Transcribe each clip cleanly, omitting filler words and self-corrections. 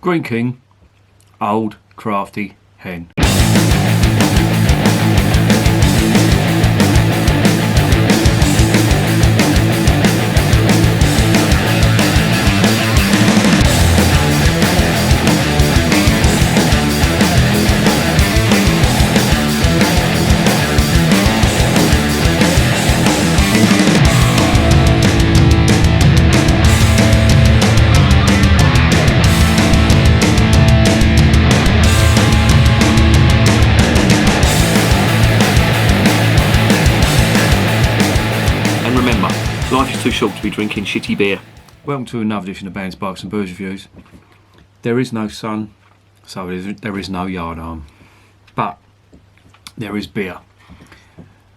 Greene King, Old Crafty Hen. Life is too short to be drinking shitty beer. Welcome to another edition of Bands, Bikes and Booze Reviews. There is no sun, so there is no yard arm. But there is beer.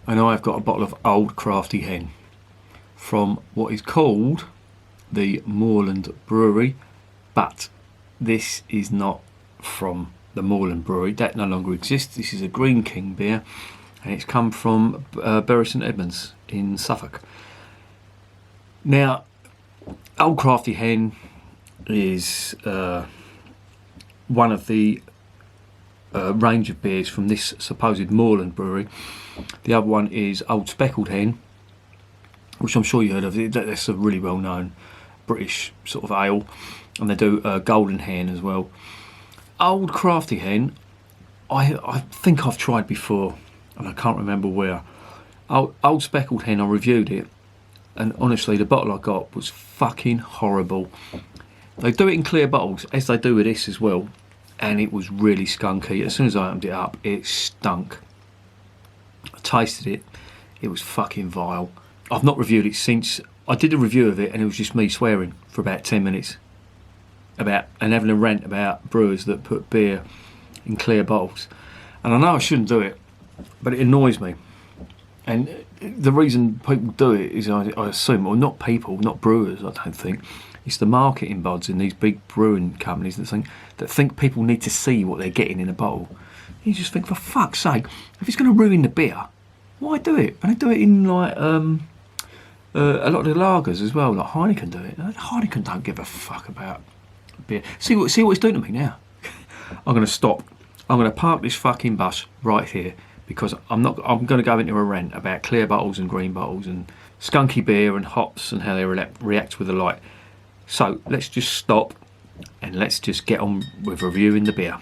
And I've got a bottle of Old Crafty Hen from what is called the Moorland Brewery. But this is not from the Moorland Brewery. That no longer exists. This is a Greene King beer. And it's come from Bury St Edmunds in Suffolk. Now, Old Crafty Hen is one of the range of beers from this supposed Moorland brewery. The other one is Old Speckled Hen, which I'm sure you heard of. That's a really well-known British sort of ale, and they do Golden Hen as well. Old Crafty Hen, I think I've tried before, and I can't remember where. Old Speckled Hen, I reviewed it. And honestly, the bottle I got was fucking horrible. They do it in clear bottles, as they do with this as well. And it was really skunky. As soon as I opened it up, it stunk. I tasted it. It was fucking vile. I've not reviewed it since. I did a review of it, and it was just me swearing for about 10 minutes. And having a rant about brewers that put beer in clear bottles. And I know I shouldn't do it, but it annoys me. And the reason people do it is, I assume, or not people, not brewers, I don't think, it's the marketing buds in these big brewing companies that think people need to see what they're getting in a bottle. You just think, for fuck's sake, if it's going to ruin the beer, why do it? And they do it in like a lot of the lagers as well, like Heineken do it. Heineken don't give a fuck about beer. See what it's doing to me now. I'm going to stop. I'm going to park this fucking bus right here. Because I'm going to go into a rant about clear bottles and green bottles and skunky beer and hops and how they react with the light. So let's just stop and let's just get on with reviewing the beer.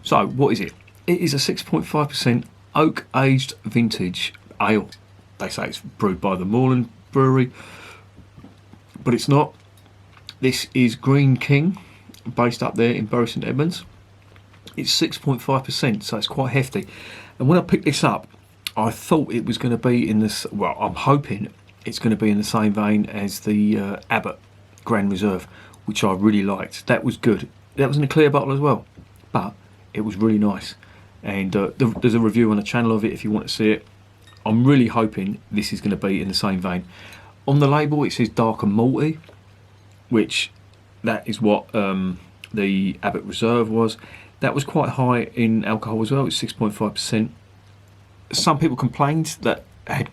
So what is it? It is a 6.5% oak aged vintage ale. They say it's brewed by the Moorland Brewery, but it's not. This is Greene King, based up there in Bury St Edmunds. It's 6.5%, so it's quite hefty. And when I picked this up, I thought it was going to be in this. Well, I'm hoping it's going to be in the same vein as the Abbott Grand Reserve, which I really liked. That was good. That was in a clear bottle as well, but it was really nice. And there's a review on the channel of it if you want to see it. I'm really hoping this is going to be in the same vein. On the label, it says dark and malty, which that is what the Abbott Reserve was. That was quite high in alcohol as well. It's 6.5%. Some people complained that it had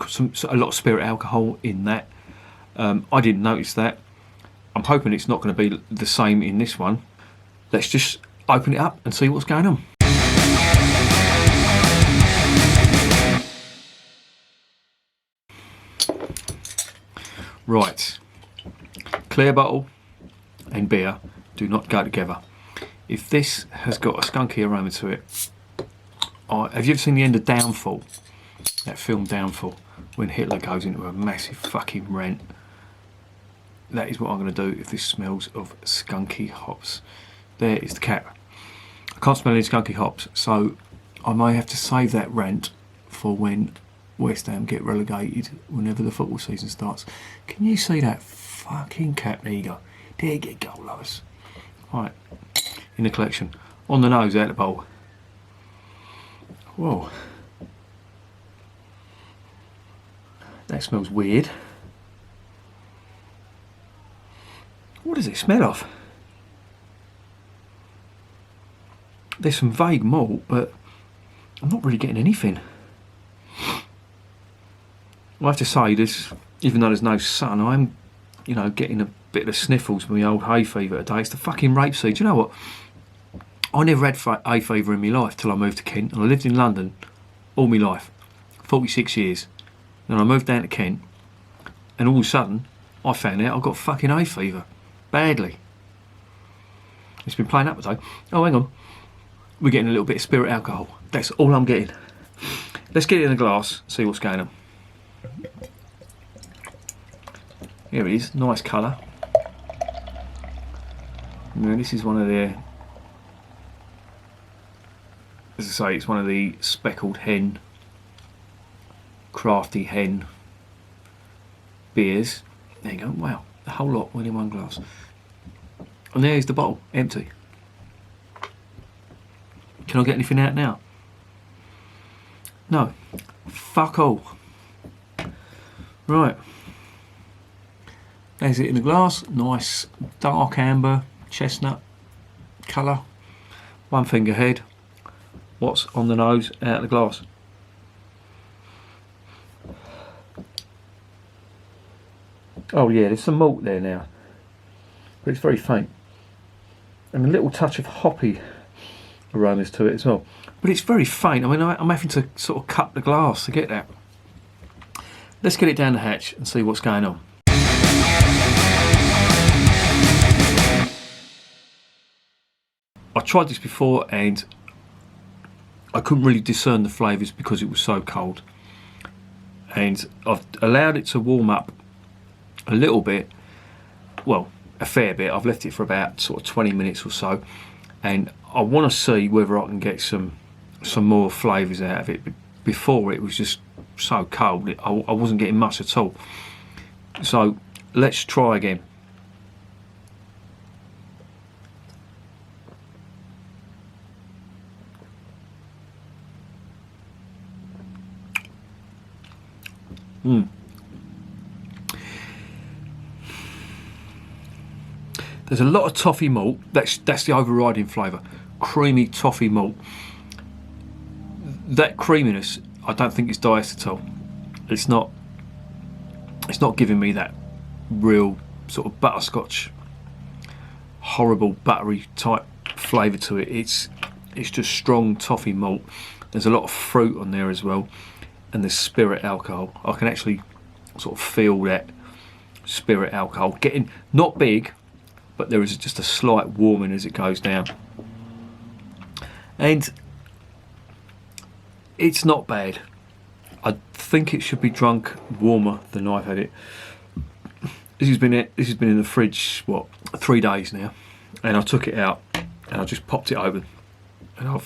a lot of spirit alcohol in that. I didn't notice that. I'm hoping it's not going to be the same in this one. Let's just open it up and see what's going on. Right. Clear bottle and beer do not go together. If this has got a skunky aroma to it, have you ever seen the end of Downfall? That film Downfall, when Hitler goes into a massive fucking rant. That is what I'm going to do if this smells of skunky hops. There is the cap. I can't smell any skunky hops, so I may have to save that rant for when West Ham get relegated, whenever the football season starts. Can you see that fucking cap? There you go. There you go, Lois. Right, in the collection. On the nose, out the bowl. Whoa. That smells weird. What does it smell of? There's some vague malt, but I'm not really getting anything. I have to say, there's even though there's no sun, I'm, you know, getting a bit of the sniffles from the old hay fever today. It's the fucking rapeseed. You know what? I never had hay fever in my life till I moved to Kent, and I lived in London all my life, 46 years. Then I moved down to Kent, and all of a sudden, I found out I got fucking hay fever, badly. It's been playing up today. Oh, hang on. We're getting a little bit of spirit alcohol. That's all I'm getting. Let's get it in a glass, see what's going on. Here it is, nice colour. Now this is one of their, as I say, it's one of the speckled hen, Crafty Hen beers. There you go, wow, the whole lot went in one glass. And there's the bottle, empty. Can I get anything out now? No, fuck all. Right, there's it in the glass, nice dark amber, chestnut colour, one finger head. What's on the nose out of the glass? Oh yeah, there's some malt there now, but it's very faint, and a little touch of hoppy aromas to it as well, but it's very faint. I mean, I'm having to sort of cut the glass to get that. Let's get it down the hatch and see what's going on. I tried this before and I couldn't really discern the flavours because it was so cold, and I've allowed it to warm up a little bit, well, a fair bit. I've left it for about sort of 20 minutes or so, and I want to see whether I can get some more flavours out of it. Before, it was just so cold, I wasn't getting much at all. So let's try again. There's a lot of toffee malt. That's the overriding flavour. Creamy toffee malt. That creaminess, I don't think it's diacetyl. It's not giving me that real sort of butterscotch, horrible buttery type flavour to it. It's just strong toffee malt. There's a lot of fruit on there as well, and there's spirit alcohol. I can actually sort of feel that spirit alcohol getting, not big, but there is just a slight warming as it goes down, and it's not bad. I think it should be drunk warmer than I've had it. This has been in the fridge, what, 3 days now, and I took it out and I just popped it open, and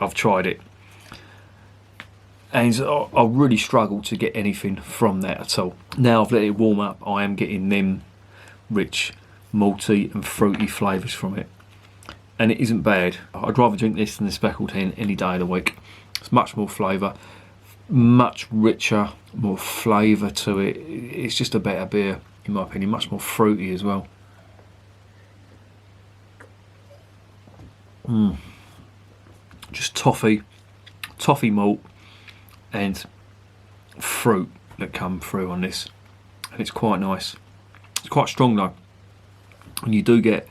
I've tried it, and I really struggle to get anything from that at all. Now I've let it warm up, I am getting them rich, malty and fruity flavours from it, and it isn't bad. I'd rather drink this than the speckled hen any day of the week. It's much more flavour, much richer, more flavour to it. It's just a better beer in my opinion, much more fruity as well. Just toffee malt and fruit that come through on this, and it's quite nice. It's quite strong though, and you do get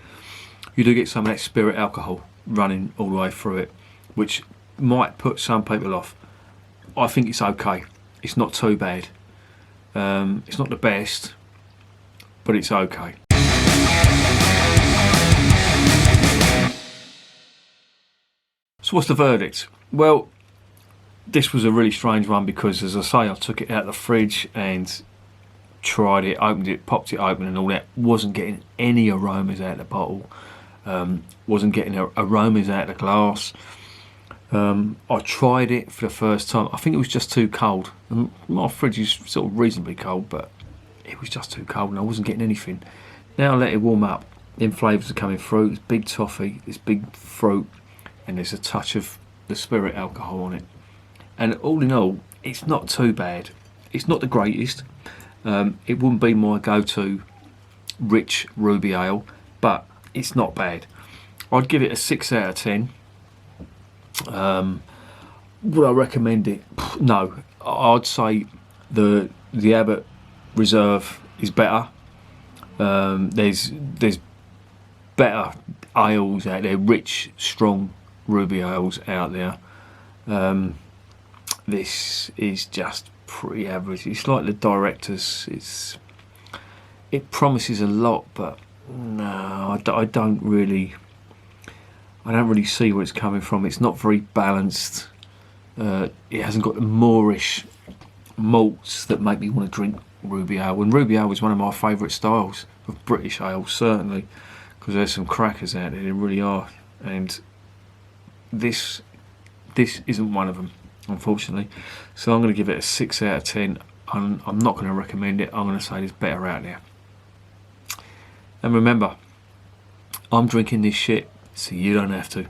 some of that spirit alcohol running all the way through it, which might put some people off. I think it's okay. It's not too bad. It's not the best, but it's okay. So what's the verdict? Well, this was a really strange one because, as I say, I took it out of the fridge and tried it, opened it, popped it open and all that. Wasn't getting any aromas out of the bottle. Wasn't getting aromas out of the glass. I tried it for the first time. I think it was just too cold. My fridge is sort of reasonably cold, but it was just too cold and I wasn't getting anything. Now I let it warm up, then flavours are coming through. There's big toffee, there's big fruit, and there's a touch of the spirit alcohol on it. And all in all, it's not too bad. It's not the greatest. It wouldn't be my go-to rich ruby ale, but it's not bad. I'd give it a 6 out of 10. Would I recommend it? No. I'd say the Reserve is better. There's better ales out there, rich, strong ruby ales out there. This is just pretty average. It's like the Directors. It promises a lot, but no, I don't really see where it's coming from. It's not very balanced. It hasn't got the moorish malts that make me want to drink ruby ale. And ruby ale is one of my favourite styles of British ale, certainly, because there's some crackers out there. They really are. And this isn't one of them, unfortunately. So I'm going to give it a 6 out of 10. I'm not going to recommend it. I'm going to say there's better out there. And remember, I'm drinking this shit so you don't have to.